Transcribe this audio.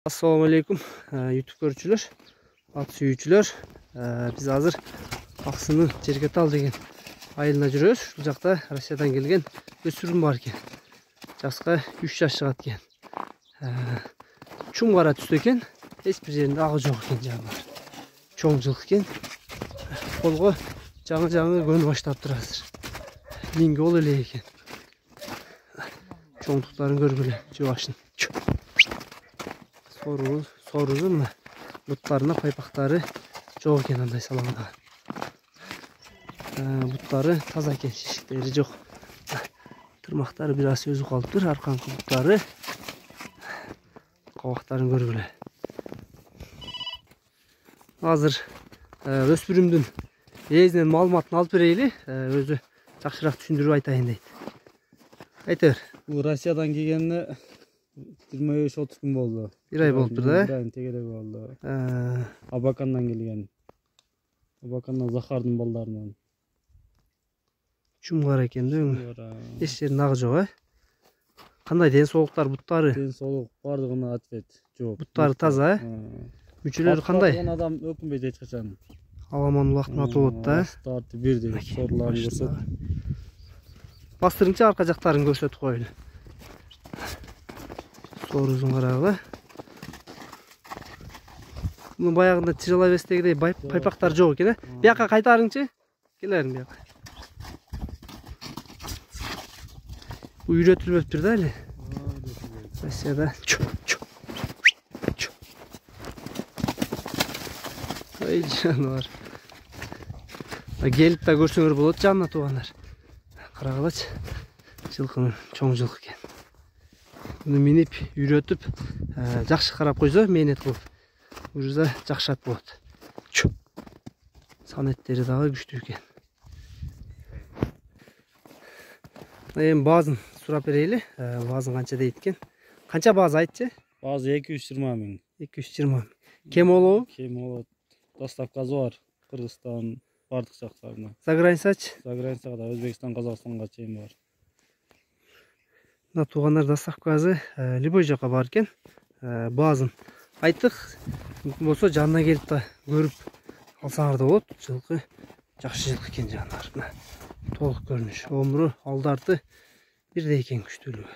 Assalamu alaikum YouTube көрүүчүлөр, ат сүйүүчүлөр. Биз азыр Аксынын Жеркетал деген айылына жүрөбүз. Бул жакта Россиядан келген өсүрүм бар экен. Жаска 3 жаш чыгат экен. Чуң кара түстө экен. Эч бир жеринде агы жок экен жанагы. Чоң жылкы экен. Колго жаңы көнүп баштаптыр азыр. Миңге ол эле экен. Чоңдуктарын көргүлө, жубашын. Сорузун буттарына пайпактары жок экен, андай саламдаган. Буттары таза экен, шишиктери жок. Тырмактары бир аз өзү калыптыр, арканкы буттары. Кабактарын көргүлө. Азыр өспүрүмдүн ээсинен маалыматын алып берели, өзү жакшыраак түшүндүрүп айтайын дейт. Айтыр. Бул Россиядан келгенине 25-30 күн болду. Bir ay болуптур да? Bir айын тегере болду. Абакандан келген. Абакандан Захардын балдарынан. Чуң бар экен да. Эч жерин агы жок, Кандай ден соолуктар, буттары? Ден соолук бардыгына ответ жооп. Буттары таза, Мүчөлөрү кандай? Адам өкүнбөйт эч качан. Аламан улактын аты болот да. Старты бирдей сорларын көрсөт. Бастырыңчы арка жактарын көрсөтүп коелу. Сорузун карагыла. Муну баягында Тижалабестегидей пайпактар жок экен, Бияка кайтарыңчы. Келерин бияка. Бу үйрөтүлбөптүр да эле. Россияда. Ай жаныбар. Келип да көрсөңөр болот, жанына туугандар. Карагылачы. Жылкынын чоң жылкы экен. Муну минип, үйрөтүп, жакшы карап койсо, мээнет кылып, уже жакшы ат болот. Санеттери дагы күчтүү экен. Эми баазын сурап берели. Баазын канча дейт экен? Канча бааз айтчы? Баазы 220 миң. 220 миң. Кем болобу? Кем болот. Доставкасы бар. Кыргызстан бардык жактарына. За границачы? За границага да Өзбекстан, Казакстанга чейин бар. Мына туугандар доставкасы любой жака бар экен. Баазын айттык. Мүмкүн болсо жанына келип да көрүп алсаңар да болот. Жылкы жакшы жылкы экен жандар. Толук көрүнүш. Омуру, алды арты бирдей экен күчтүүлүгү.